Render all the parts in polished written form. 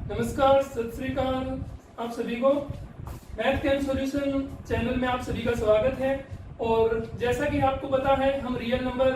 नमस्कार, सत श्री अकाल आप सभी को। मैथ कैन सॉल्यूशन चैनल में आप सभी का स्वागत है। और जैसा कि आपको पता है, हम रियल नंबर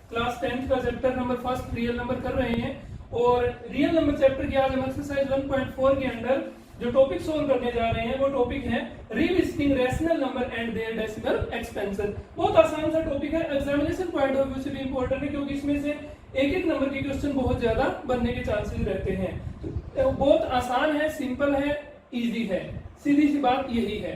क्लास 10th का chapter number first real number कर रहे हैं। और रियल नंबर चैप्टर की आज हम एक्सरसाइज 1.4 के अंदर जो टॉपिक सोल्व करने जा रहे हैं वो टॉपिक है revisiting rational number and their decimal expansion. बहुत आसान सा टॉपिक है, एग्जामिनेशन पॉइंट ऑफ व्यू से भी इंपॉर्टेंट है, क्योंकि इसमें से एक एक नंबर के क्वेश्चन बहुत ज्यादा बनने के चांसेस रहते हैं। तो बहुत आसान है, सिंपल है, इजी है, सीधी सी बात यही है।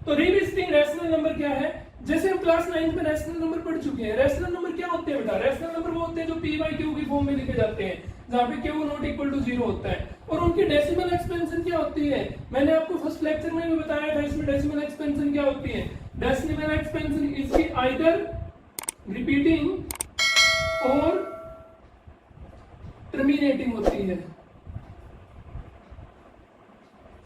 तो रिविजिटिंग रैशनल नंबर क्या है? जैसे हम क्लास 9 में रैशनल नंबर पढ़ चुके हैं। रैशनल नंबर क्या होते हैं बेटा? रैशनल नंबर वो होते हैं जो p बाई q की फॉर्म में लिखे जाते हैं, जहाँ पे q नॉट इक्वल टू 0 होता है। और उनकी डेसिमल एक्सपेंशन क्या होती है? मैंने आपको फर्स्ट लेक्चर में भी बताया था, इसमें डेसिमल एक्सपेंशन क्या होती है। डेसिमल एक्सपेंशन इसकी आइदर रिपीटिंग और टर्मिनेटिंग होती है,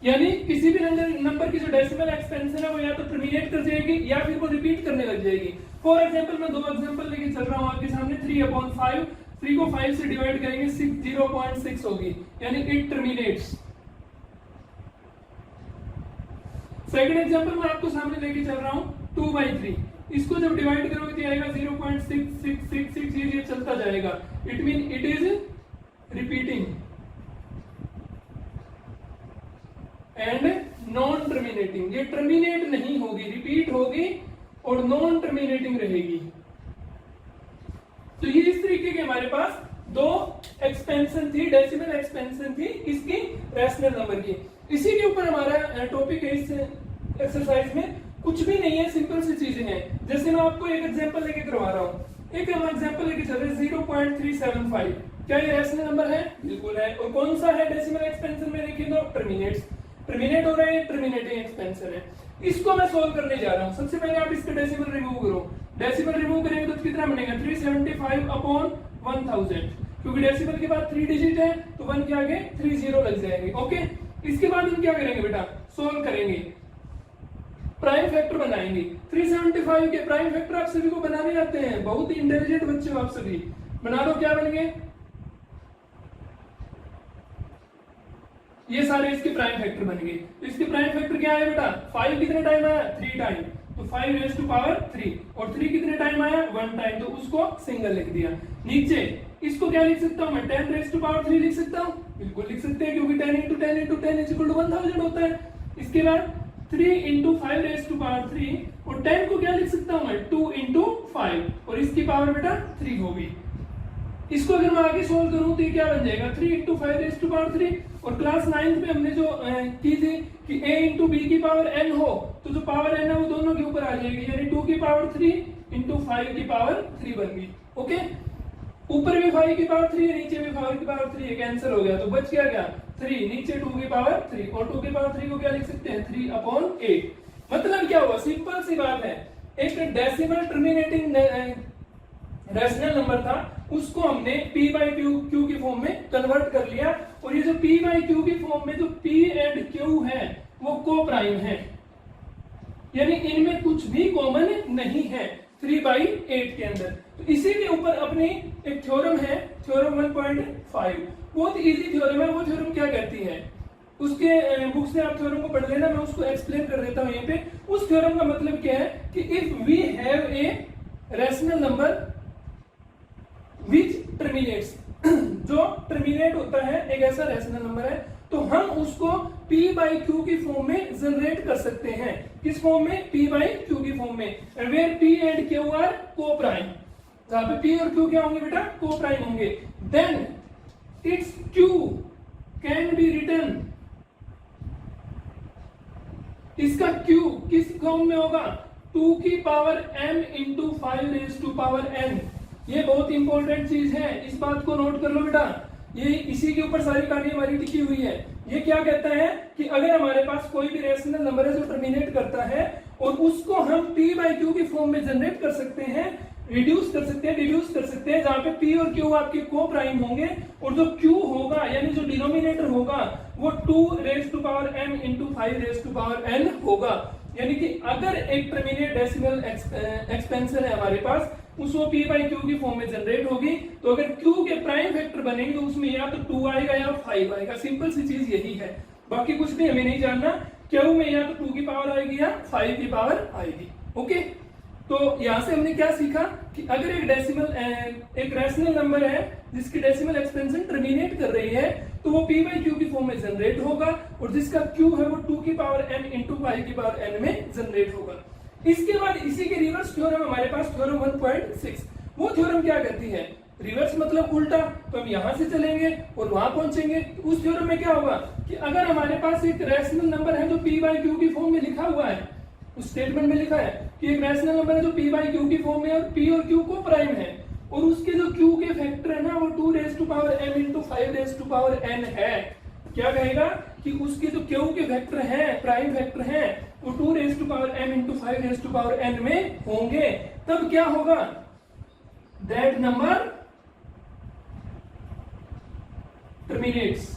यानी किसी भी नंबर की जो डेसिमल एक्सपेंशन है वो या तो टर्मिनेट कर जाएगी या फिर वो रिपीट करने लग जाएगी। फॉर एग्जांपल मैं दो एग्जांपल लेके चल रहा हूं आपके सामने। 3/5, 3 को 5 से डिवाइड करेंगे 0.6 होगी, यानी इट टर्मिनेट्स। सेकंड एग्जांपल मैं आपको सामने लेके चल रहा हूं 2/3, इसको जब डिवाइड करोगे तो आएगा 0.6666, ये चलता जाएगा। It mean it is repeating and non terminating. ये टर्मिनेट नहीं होगी, रिपीट होगी और नॉन टर्मिनेटिंग रहेगी। तो ये इस तरीके के हमारे पास दो एक्सपेंशन थी, डेसिमल एक्सपेंशन थी इसकी रैशनल नंबर की। इसी के ऊपर हमारा टॉपिक है इस एक्सरसाइज में। कुछ भी नहीं है, सिंपल सी चीजें हैं। जैसे मैं आपको एक एग्जांपल लेके करवा रहा हूं। एक हम एग्जांपल लेके चल रहे हैं 0.375। क्या ये रैशनल नंबर है? बिल्कुल है। और कौन सा है डेसिमल एक्सपेंशन में? देखिए तो टर्मिनेट हो रहे हैं, टर्मिनेटिंग एक्सपेंशन है। इसको मैं सोल्व करने जा रहा हूं। सबसे पहले आप इसका डेसिमल रिमूव करो। डेसिमल रिमूव करेंगे तो कितना बनेगा? 375/1000, क्योंकि डेसिमल के बाद 3 डिजिट है तो 1 के आगे 30 लग जाएंगे। ओके, इसके बाद हम क्या करेंगे बेटा? सोल्व करेंगे, प्राइम फैक्टर बनाएंगे। 375 के प्राइम फैक्टर आप सभी को बनाने आते हैं, बहुत ही इंटेलिजेंट बच्चे हो आप सभी। बना दो, क्या बन गए? ये सारे इसके प्राइम फैक्टर बन गए। तो इसके प्राइम फैक्टर क्या है बेटा? 5 कितने टाइम आया? 3 टाइम, तो 5 और 3 कितने टाइम आया? 1 टाइम, तो उसको सिंगल लिख दिया। नीचे इसको क्या लिख सकता हूं मैं? 10⁻³ लिख सकता हूं। बिल्कुल लिख सकते हैं, क्योंकि 10 × 10 × 10 = 1000 होता है। इसके बाद 3 × 5⁻³ और 10 को क्या लिख सकता हूं मैं? 2 × 5 और इसकी पावर बेटा 3 होगी। इसको अगर मैं आगे सोल्व करूं तो ये क्या बन जाएगा? 3 × 5⁻³। और क्लास 9th में हमने जो की थी कि a × b की पावर n हो, तो जो पावर n है वो दोनों के ऊपर आ जाएगी, यानी 2 की पावर 3 × 5 की पावर 3 बन गई। ओके, ऊपर भी 5 की पावर 3 है, नीचे भी 5 की पावर 3 है, कैंसिल हो गया, तो बच क्या? 3, नीचे 2 की पावर 3 और 2 की पावर 3 को क्या लिख सकते हैं? 3/8। मतलब क्या हुआ? सिंपल सी बात है, एक डेसिमल टर्मिनेटिंग रैशनल नंबर था, उसको हमने p/q की फॉर्म में कन्वर्ट कर लिया। और ये जो p/q की फॉर्म में जो p एंड q है वो को प्राइम है, यानी इनमें कुछ भी कॉमन नहीं है 3/8 के अंदर। तो इसी के ऊपर अपनी एक थ्योरम है, थ्योरम 1.5। बहुत इजी थ्योरम है। वो थ्योरम क्या कहती है? उसके बुक से आप थ्योरम को पढ़ लेना, मैं उसको एक्सप्लेन कर देता हूं यहीं पे। उस थ्योरम का मतलब क्या है कि if we have a rational number which terminates, जो टर्मिनेट होता है, एक ऐसा रैशनल नंबर है, तो हम उसको p/q की फॉर्म में जनरेट कर सकते हैं। किस फॉर्म में? p/q की फॉर्म में, where p and q are coprime. जहां पे p और q क्या होंगे बेटा? को प्राइम होंगे। Then it's q can be written, इसका q किस फॉर्म में होगा? 2 की पावर m × 5⁻n। ये बहुत इंपॉर्टेंट चीज है, इस बात को नोट कर लो बेटा। ये इसी के ऊपर सारी कहानी हमारी टिकी हुई है। ये क्या कहता है कि अगर हमारे पास कोई भी रैशनल नंबर है जो टर्मिनेट करता है और उसको हम p/q की फॉर्म में जनरेट कर सकते हैं, रिड्यूस कर सकते हैं, डिड्यूस कर सकते हैं, जहां पे p और q आपके को प्राइम होंगे और जो q होगा यानी जो डिनोमिनेटर होगा वो 2m × 5n होगा। यानी कि अगर एक टर्मिनेट डेसिमल एक्सपेंशन है हमारे पास, उसको p बाई क्यू की फॉर्म में जनरेट होगी, तो अगर q के प्राइम फैक्टर बनेंगे तो उसमें या तो 2 आएगा या 5 आएगा। सिंपल सी चीज यही है, बाकी कुछ भी हमें नहीं जानना। q में या तो 2 की पावर आएगी या 5 की पावर आएगी। ओके, तो यहां से हमने क्या सीखा कि अगर एक डेसिमल एक रैशनल नंबर है जिसकी डेसिमल एक्सपेंशन टर्मिनेट कर रही है, तो वो p बाई क्यू की फॉर्म में जनरेट होगा, और जिसका q है वो 2 की पावर n इंटू 5 की पावर n में जनरेट होगा। इसके बाद इसी के रिवर्स थ्योरम हमारे पास थ्योरम 1.6, वो थ्योरम क्या कहती है, रिवर्स मतलब उल्टा, तो हम यहां से चलेंगे और वहां पहुंचेंगे। उस थ्योरम में क्या होगा कि अगर हमारे पास एक रैशनल नंबर है जो p बाई क्यू की फॉर्म में लिखा हुआ है, उस स्टेटमेंट में लिखा है कि एक रैशनल नंबर है जो p बाई क्यू की फॉर्म में और p और q को प्राइम है, और उसके जो q के फैक्टर है ना वो 2 raise to power m into 5 raise to power n है। क्या कहेगा कि उसके जो q के फैक्टर हैं, प्राइम फैक्टर हैं, वो 2 raise to power m into 5 raise to power n में होंगे। तब क्या होगा, दैट नंबर टर्मिनेट्स।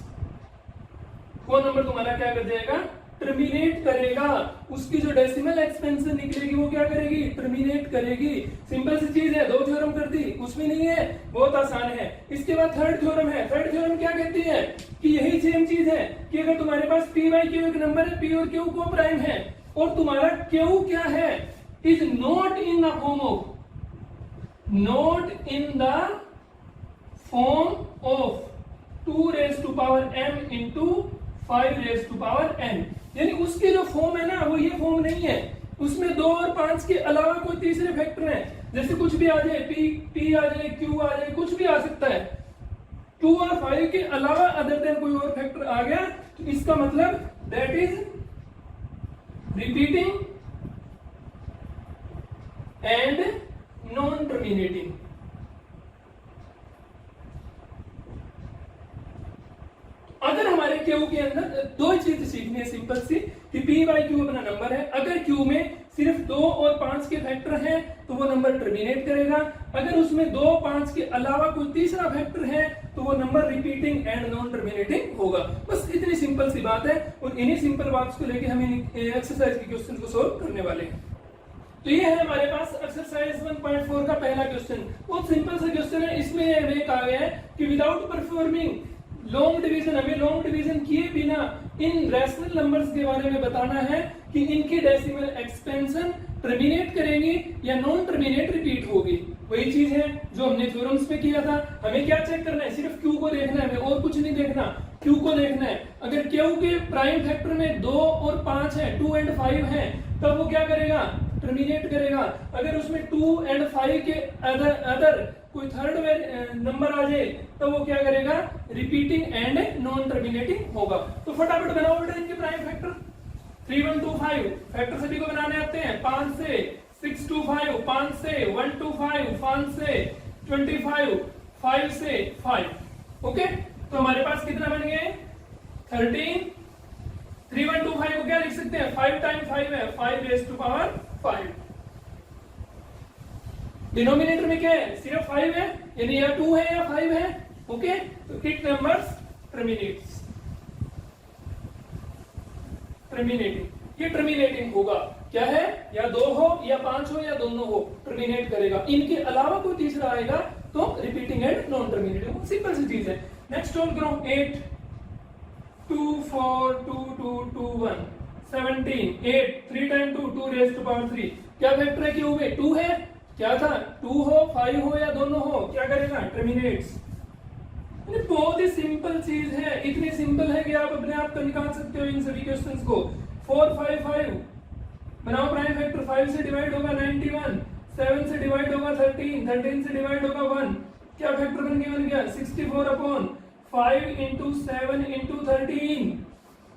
वो नंबर तुम्हारा क्या कर जाएगा, टर्मिनेट करेगा। उसकी जो डेसिमल एक्सपेंशन निकलेगी वो क्या करेगी, टर्मिनेट करेगी। सिंपल सी चीज है, 2 थ्योरम कर दी, उसमें नहीं है, बहुत आसान है। इसके बाद थर्ड थ्योरम है। थर्ड थ्योरम क्या कहती है कि यही सेम चीज है कि अगर तुम्हारे पास p बाई क्यू एक नंबर है, p और q को प्राइम है, और तुम्हारा q क्या है, is not in the form of, not in the form of 2 raise to power m into 5 raise to power n, यानी उसके जो फॉर्म है ना वो ये फॉर्म नहीं है, उसमें 2 और 5 के अलावा कोई तीसरे फैक्टर हैं। जैसे कुछ भी आ जाए, p आ जाए, q आ जाए, कुछ भी आ सकता है। 2 और 5 के अलावा अदर देन कोई और फैक्टर आ गया तो इसका मतलब that is repeating and non terminating. अगर हमारे Q के अंदर 2 चीज सीखनी है सिंपल सी कि P बाई Q अपना नंबर है, अगर Q में सिर्फ 2 और 5 के फैक्टर हैं तो वो नंबर टर्मिनेट करेगा, अगर उसमें 2 5 के अलावा कोई तीसरा फैक्टर है तो वो number repeating and non terminating होगा। बस इतनी सिंपल सी बात है, और इन्हीं सिंपल बात को लेके हम एक्सरसाइज के क्वेश्चन को सोल्व करने वाले हैं। तो ये है हमारे पास एक्सरसाइज 1.4 का पहला क्वेश्चन। बहुत सिंपल सा क्वेश्चन है। इसमें हमें कहा गया है कि विदाउट परफॉर्मिंग लॉन्ग डिवीजन, हमें लॉन्ग डिवीजन किए बिना इन रैशनल नंबर्स के बारे में बताना है कि इनकी डेसिमल एक्सपेंशन टर्मिनेट करेंगी या नॉन टर्मिनेट रिपीट होगी। वही चीज है जो हमने थ्योरम्स पे किया था। हमें क्या चेक करना है, सिर्फ Q को देखना है, हमें और कुछ नहीं देखना, Q को देखना है। अगर Q के प्राइम फैक्टर में 2 और 5 है, 2 एंड 5 है, तब वो क्या करेगा, टर्मिनेट करेगा। अगर उसमें 2 एंड 5 के अदर कोई थर्ड नंबर आ जाए तो वो क्या करेगा, रिपीटिंग एंड नॉन टर्मिनेटिंग होगा। तो फटाफट बनाओ बेटा इनके प्राइम फैक्टर। 3 1 2 5 फैक्टर सभी को बनाने आते हैं। 5 से 6 2 5, 5 से 1 2 5, 5 से 25, 5 से 5। ओके, तो हमारे पास कितना बन गए, 13। 3 1 2 5 को क्या लिख सकते हैं, 5 टाइम 5 है, 5 रेज़ टू पावर 5। डिनोमिनेटर में क्या है, सिर्फ 5 है, यानी या 2 है या 5 है। ओके, तो इट नंबर्स टर्मिनेट्स, टर्मिनेटिंग, ये टर्मिनेटिंग होगा। क्या है, या 2 हो या 5 हो या दोनों हो, टर्मिनेट करेगा। इनके अलावा कोई तीसरा आएगा तो repeating and non terminating. Simple सी चीज है। नेक्स्ट सॉल्व करो। 8 2 4 2 2 2 1 17 8 3 टाइम 2 2 रेज़ टू पावर 3। क्या फैक्टर है क्यू में, 2 है। क्या था, 2 हो 5 हो या दोनों हो, क्या करेगा, टर्मिनेट्स। बहुत ही सिंपल चीज है, इतनी सिंपल है कि आप अपने आप को निकाल सकते हो इन सभी क्वेश्चंस को। 4 5 5 बनाओ प्राइम फैक्टर। 5 से डिवाइड होगा 91, 7 से डिवाइड होगा 13, 13 से डिवाइड होगा 1। क्या फैक्टर बन गया 64 अपॉन 5 इंटू 7 इंटू 13।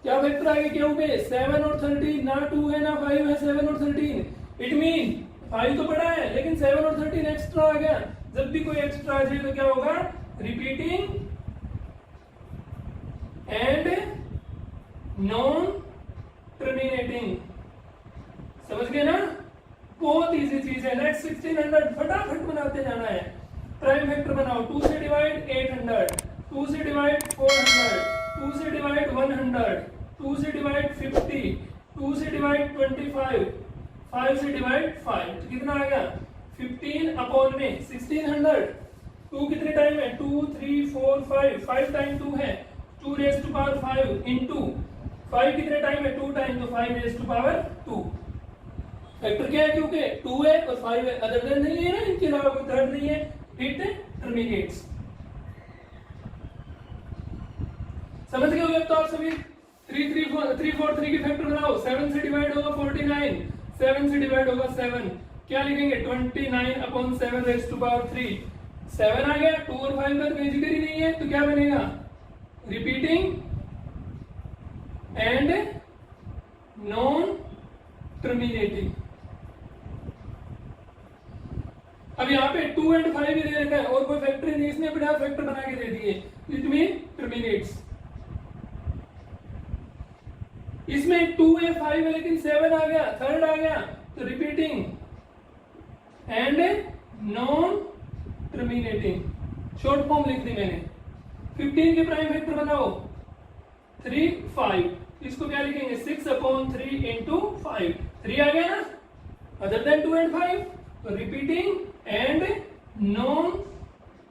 क्या फैक्टर आगे क्यों पे, 7 और 13, ना 2 है ना 5 है, 7 और 13। इट मीन 5 तो पड़ा है लेकिन 7 और 13 एक्स्ट्रा आ गया। जब भी कोई एक्स्ट्रा आ जाए तो क्या होगा, रिपीटिंग एंड नॉन टर्मिनेटिंग। समझ गए ना, बहुत इजी चीज है। नेक्स्ट 1600 फटाफट बनाते जाना है। प्राइम फैक्टर बनाओ। 2 से डिवाइड 800, 2 से डिवाइड 400, 2 से डिवाइड 100, 2 से डिवाइड 50, 2 से डिवाइड 25, 5 से डिवाइड 5, तो कितना आ गया 15 अपॉन में 1600। 2 कितने टाइम है 2 3 4 5, 5 टाइम 2 है 2 रेज टू पावर 5 इंटू 5 कितने टाइम है 2 टाइम, तो 5 रेज टू पावर 2। फैक्टर क्या है क्योंकि 2 है और 5 है, अदर देन नहीं है ना, इनके अलावा कोई थर्ड नहीं है, इट टर्मिनेट्स। समझ गए होंगे अब तो आप सभी। 343 की फैक्टर बनाओ, 7 से डिवाइड होगा 49, 7 से डिवाइड होगा 7, क्या लिखेंगे 29 अपॉन 7 रेज टू पावर 3, 7 आ गया। 2 और 5 का कोई जिक्र ही नहीं है, तो क्या बनेगा रिपीटिंग एंड नॉन टर्मिनेटिंग। अब यहाँ पे 2 एंड 5 ही दे रखा है और कोई फैक्टर नहीं, इसने बिना फैक्टर बना के दे दिए, इट मीन टर्मिनेट्स। इसमें 2 है 5 है लेकिन 7 आ गया, थर्ड आ गया, तो repeating and non terminating. Short form लिख दी मैंने। 15 के प्राइम फैक्टर बनाओ 3 5, इसको क्या लिखेंगे 6 अपॉन 3 इंटू 5, 3 आ गया ना, अदर देन 2 एंड 5, तो repeating and non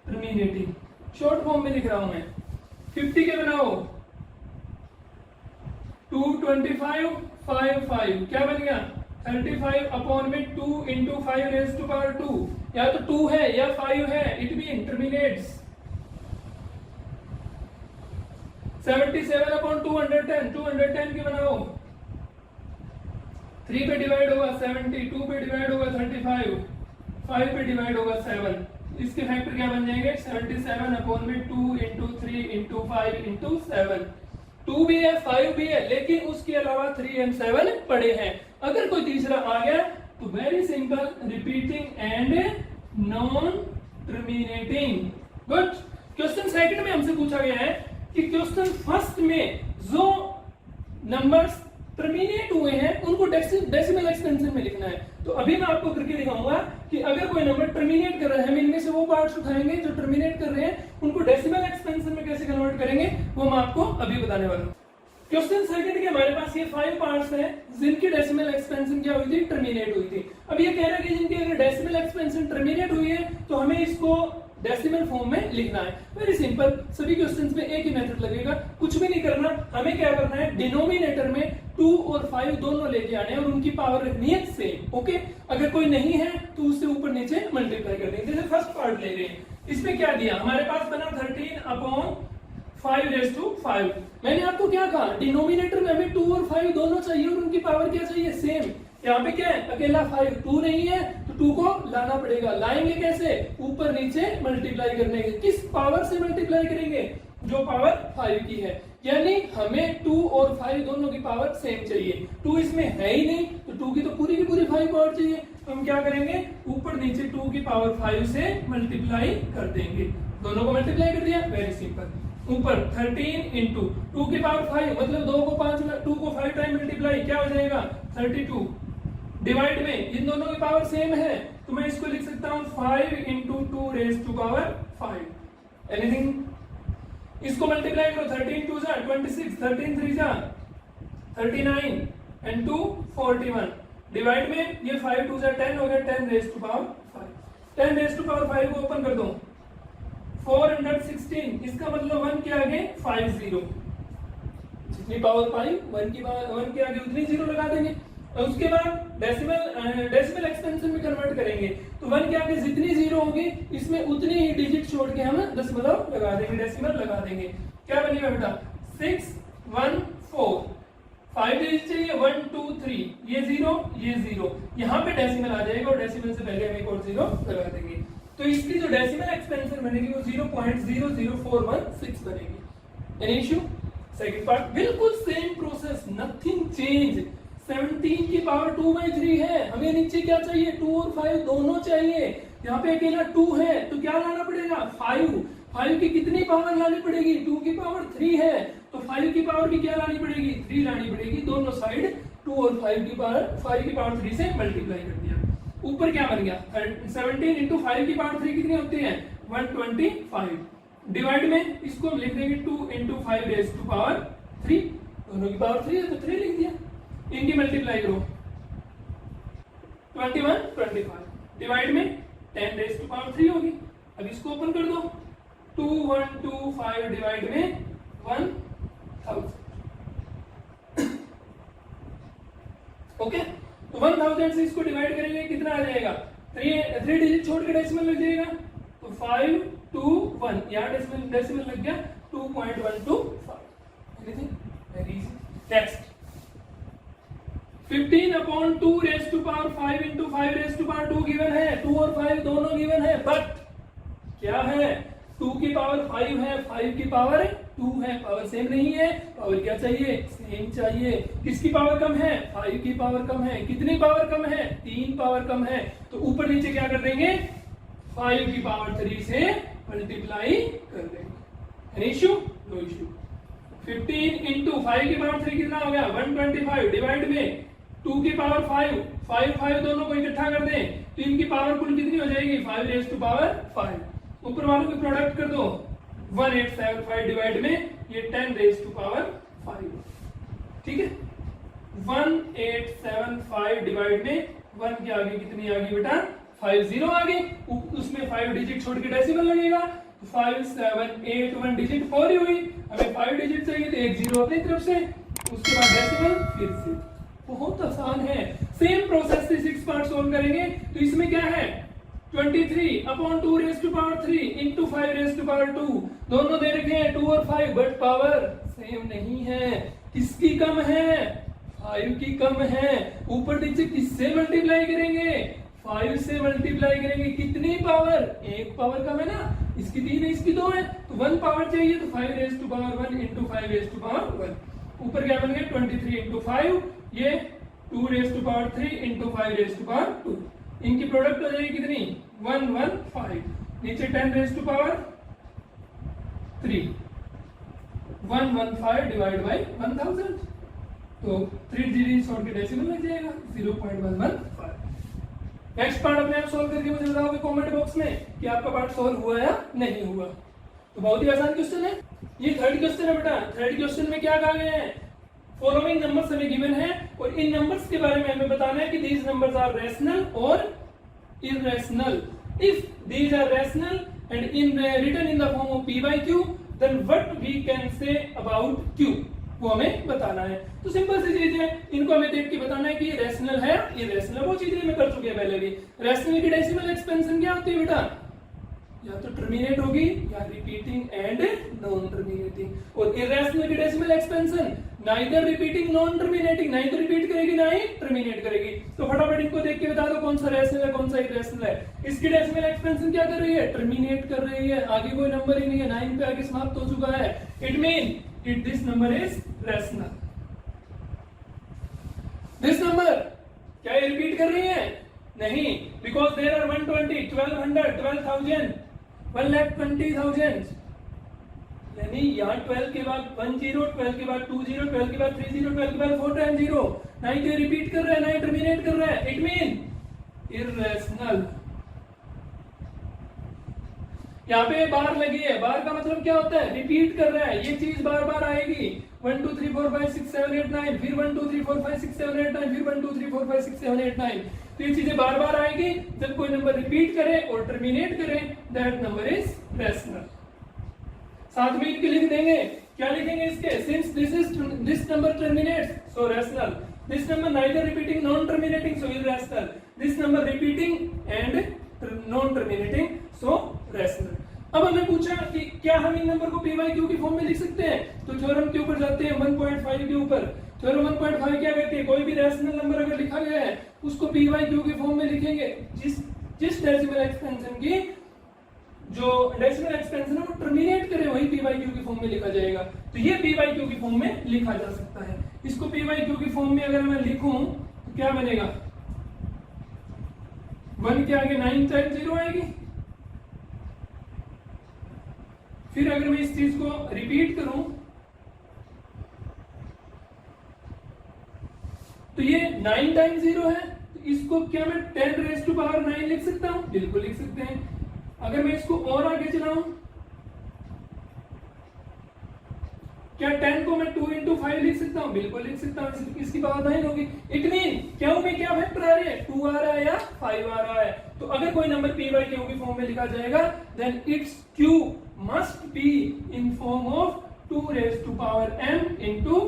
terminating. Short form में लिख रहा हूं मैं। 50 के बनाओ 2 25 5 5, क्या बन गया 35 अपॉन में 2 इंटू 5 रेज टू पावर 2, या तो 2 है या 5 है, इट मीन टर्मिनेट्स। 77 अपॉन 210, 210 के बनाओ 3 पे डिवाइड होगा 70, 2 पे डिवाइड होगा 35, 5 पे डिवाइड होगा 7, इसके फैक्टर क्या बन जाएंगे 77 अपॉन में 2 इंटू 3 इंटू 5 इंटू 7। 2 भी है 5 भी है, लेकिन उसके अलावा 3 एंड 7 पड़े हैं। अगर कोई तीसरा आ गया तो very simple, repeating and non terminating. Good. Question second में हमसे पूछा गया है कि क्वेश्चन फर्स्ट में जो नंबर्स टर्मिनेट हुए हैं उनको डेसिमल एक्सपेंशन में लिखना है। तो अभी मैं आपको करके दिखाऊंगा कि अगर कोई नंबर टर्मिनेट कर रहा है, हम इनमें से वो पार्ट्स उठाएंगे जो टर्मिनेट कर रहे हैं, उनको डेसिमल एक्सपेंशन में कैसे कन्वर्ट करेंगे वो मैं आपको अभी बताने वाला हूं। क्वेश्चन सेकंड के हमारे पास ये 5 पार्ट्स हैं जिनकी डेसिमल एक्सपेंशन क्या हुई थी, टर्मिनेट हुई थी। अब ये कह रहा है कि जिनकी अगर डेसिमल एक्सपेंशन टर्मिनेट हुई है तो हमें इसको डेसिमल फॉर्म में लिखना है। वेरी सिंपल, सभी क्वेश्चंस में एक ही मेथड लगेगा, कुछ भी नहीं करना। हमें क्या करना है, डिनोमिनेटर में 2 और 5 दोनों लेके आने हैं और उनकी पावर रखनी है सेम। ओके, अगर कोई नहीं है तो उससे ऊपर नीचे मल्टीप्लाई कर देंगे। जैसे फर्स्ट पार्ट ले रहे हैं, इसमें क्या दिया हमारे पास बना 13 अपॉन 5 रेज टू 5। मैंने आपको क्या कहा, डिनोमिनेटर में हमें 2 और 5 दोनों चाहिए और उनकी पावर क्या चाहिए, सेम। यहाँ पे क्या है, अकेला 5, 2 नहीं है तो 2 को लाना पड़ेगा। लाएंगे कैसे, ऊपर नीचे मल्टीप्लाई करने के। किस पावर से मल्टीप्लाई करेंगे, जो पावर 5 की है। यानी हमें 2 और 5 दोनों की पावर सेम चाहिए। 2 इसमें है ही नहीं तो 2 की तो पूरी 5 पावर चाहिए। तो हम क्या करेंगे, ऊपर नीचे 2 की पावर 5 से मल्टीप्लाई कर देंगे। दोनों को मल्टीप्लाई कर दिया, वेरी सिंपल। ऊपर 13 इंटू 2 की पावर 5, मतलब 2 को 5 2 को 5 टाइम मल्टीप्लाई, क्या हो जाएगा 32। डिवाइड में इन दोनों की पावर सेम है तो मैं इसको लिख सकता हूं 5 into 2 raise to power 5। Anything, इसको मल्टीप्लाई करो, 13 2 जा 26, 13 3 जा 39 एंड 2 41। डिवाइड में ये 5 2 जा 10 हो गया, 10 raise to power 5। 10 raise to power 5 को ओपन कर दो, 416, इसका मतलब 1 के आगे 5 0, जितनी पावर 5 1 के आगे उतनी 0 लगा देंगे। और उसके बाद डेसिमल एक्सपेंशन में कन्वर्ट करेंगे तो 1 के आगे जितनी 0 होगी इसमें उतनी ही डिजिट छोड़ के हम दशमलव लगा देंगे, डेसिमल लगा देंगे। क्या बनेगा बेटा 6 1 4, 5 डिजिट चाहिए 1 2 3, ये 0 ये 0, यहाँ पे डेसिमल आ जाएगा और डेसिमल से पहले हम एक और 0 लगा देंगे। तो इसकी जो डेसिमल एक्सपेंशन बनेगी वो 0.00416 बनेगी। Any issue. सेकंड पार्ट बिल्कुल सेम प्रोसेस, नथिंग चेंज। 17 की पावर 2/3 है, हमें नीचे क्या चाहिए 2 और 5 दोनों चाहिए। यहाँ पे अकेला 2 है तो क्या लाना पड़ेगा 5 की कितनी पावर लानी पड़ेगी, 2 की पावर 3 है तो 5 की पावर की क्या लानी पड़ेगी 3 लानी पड़ेगी। दोनों साइड 2 और 5 की पावर 3 से मल्टीप्लाई कर दिया। ऊपर क्या बन गया 17 इंटू 5 की पावर 3 कितनी होती है 125। डिवाइड में इसको लिख देंगे 2 इंटू 5 रेज टू पावर 3, दोनों की पावर 3 है तो 3 लिख दिया। इनकी मल्टीप्लाई करो 21 25 डिवाइड में 10 रेज़ टू पावर 3 होगी। अब इसको ओपन कर दो 2125 डिवाइड में 1000। ओके, तो 1000 से इसको डिवाइड करेंगे कितना आ जाएगा, 3 डिजिट छोड़ के डेसिमल लग जाएगा, तो 521 यहाँ डेसिमल लग गया 2.125। Anything very easy. Next 15/2 raise to power 5 into 5 raise to power 2 given है, 2 और 5 दोनों गिवन है, बट क्या है 2 की पावर 5 है, 5 की पावर 2 है, पावर सेम नहीं है, पावर क्या चाहिए, सेम चाहिए। किसकी पावर कम है, 5 की पावर कम है। कितनी पावर कम है, 3 पावर कम है, तो ऊपर नीचे क्या कर देंगे 5 की पावर 3 से मल्टीप्लाई कर देंगे। Any issue, no issue. 15 into 5 की पावर 3 कितना हो गया 125 डिवाइड में 2 की पावर 5 5 दोनों को इकट्ठा कर दें तो इनकी पावर कुल कितनी हो जाएगी 5 रेज़ टू पावर 5। ऊपर वालों की प्रोडक्ट कर दो 1875 डिवाइड में ये 10 रेज़ टू पावर 5। ठीक है, 1875 डिवाइड में 1 के आगे कितनी आ गई बेटा 50 आ गई, उसमें 5 डिजिट छोड़ के डेसिमल लगेगा, 5781 डिजिट 4 ही हुई। हमें 5 डिजिट चाहिए तो 1 0 अपनी तरफ से, उसके बाद डेसिमल फिर से। बहुत आसान है। सेम प्रोसेस से 6 पार्ट सोल्व करेंगे तो इसमें क्या है 23/2 raise to power 3 into 5 raise to power 2 दोनों दे रखे हैं 2 और 5, बट पावर सेम नहीं है। किसकी कम है 5 की कम है। ऊपर नीचे किससे मल्टीप्लाई करेंगे 5 से मल्टीप्लाई करेंगे। कितनी पावर, 1 पावर कम है ना, इसकी 3 है इसकी 2 है, तो 1 पावर चाहिए तो 5 raise to power 1 into 5 raise to power 1। ऊपर क्या बन गया 23 into 5, ये 2 raise to power 3 into 5 raise to power 2। इनकी प्रोडक्ट हो जाएगी कितनी 115। नीचे 10 raise to power 3 115 divide by 1000, तो 3 डिजिट छोड़ के डेसिमल लग जाएगा 0.115। नेक्स्ट पार्ट अपने आप सोल्व करके मुझे बताओगे कमेंट बॉक्स में कि आपका पार्ट सोल्व हुआ या नहीं हुआ। तो बहुत ही आसान क्वेश्चन है ये। थर्ड क्वेश्चन है बेटा। थर्ड क्वेश्चन में क्या कहा गया है, फॉलोइंग नंबर्स हमें गिवन है और इन नंबर्स के बारे में हमें बताना है कि दीज नंबर्स आर रैशनल और irrational. If these are rational and in written in the form of p by q, then what we can say about q, वो हमें बताना है। तो सिंपल सी चीज है, इनको हमें देख के बताना है कि ये रैशनल है इररेशनल। वो चीजें मैं कर चुके हैं पहले भी। रैशनल की डेसिमल एक्सपेंशन क्या होती है बेटा, या तो टर्मिनेट होगी या रिपीटिंग एंड नॉन टर्मिनेटिंग। और इररेशनल की decimal expansion neither repeating non terminating, ना ही तो रिपीट करेगी ना ही टर्मिनेट करेगी। तो फटाफट इनको देख के बता दो कौन सा रैशनल है कौन सा इररेशनल है। इसकी डेसिमल एक्सपेंशन क्या कर रही है, टर्मिनेट कर रही है, आगे कोई नंबर ही नहीं है, 9 पे आगे समाप्त हो चुका है। It mean it this number is rational. This number क्या ये रिपीट कर रही है, नहीं, बिकॉज देयर आर 120 1200 12000 1,20,000, यानी यहाँ 12 के बाद 10 12 के बाद 20 12 के बाद 30 12 के बाद 4 टाइम 0, ना ही तो रिपीट कर रहा है ना ही टर्मिनेट कर रहा है। It mean irrational. यहाँ पे बार लगी है, बार का मतलब क्या होता है, रिपीट कर रहा है, ये चीज बार बार आएगी। 1 2 3 4 5 6 7 8 9, फिर 1 2 3 4 5 6 7 8 9, फिर 1 2 3 4 5 6 7 8 9। तो ये चीजें बार बार आएगी। जब कोई नंबर रिपीट करे और टर्मिनेट करे, दैट नंबर इज रैशनल। साथ में इनके लिख देंगे, क्या लिखेंगे इसके, since this number terminates so rational, this number neither repeating non terminating so irrational, this number repeating and non terminating so rational. अब हमें पूछा कि क्या हम इन नंबर को p by q की फॉर्म में लिख सकते हैं, तो थ्योरम के ऊपर जाते हैं 1.5 के ऊपर। थ्योरम 1.5 क्या कहती है, कोई भी रैशनल नंबर अगर लिखा गया है उसको p by q की फॉर्म में लिखेंगे जिस डेसिमल एक्सपेंशन की जो डेसिमल एक्सपेंशन है वो टर्मिनेट करे वही p by q की फॉर्म में लिखा जाएगा। तो ये p by q की फॉर्म में लिखा जा सकता है। इसको p by q की फॉर्म में अगर मैं लिखूं तो क्या बनेगा, 1 के आगे 9 टाइम 0 आएगी। फिर अगर मैं इस चीज को रिपीट करूं तो ये 9 टाइम 0 है, तो इसको क्या मैं 10 रेज़ टू पावर 9 लिख सकता हूं, बिल्कुल लिख सकते हैं। अगर मैं इसको और आगे चलाऊं क्या 10 को मैं 2 into 5 लिख सकता हूँ? बिल्कुल लिख सकता हूँ, इसकी पावर 9 होगी। इट मीन क्यू में क्या फैक्टर आ रही है, 2 आ रहा है या 5 आ रहा है। तो अगर कोई नंबर p by q की फॉर्म में लिखा जाएगा then it's q must be in form of 2 raised to power m into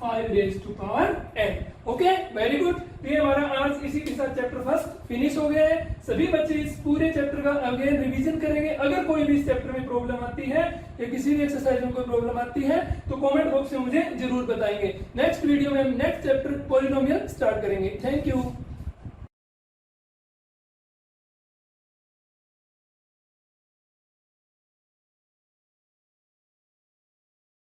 5 raised to power n। Okay, very good. तो ये हमारा आज इसी के साथ चैप्टर फर्स्ट फिनिश हो गया है। सभी बच्चे इस पूरे चैप्टर का अगेन रिवीजन करेंगे। अगर कोई भी इस चैप्टर में प्रॉब्लम आती है या किसी भी एक्सरसाइज में कोई प्रॉब्लम आती है तो कमेंट बॉक्स में मुझे जरूर बताएंगे। नेक्स्ट वीडियो में हम नेक्स्ट चैप्टर पॉलिनोमियल स्टार्ट करेंगे। Thank you.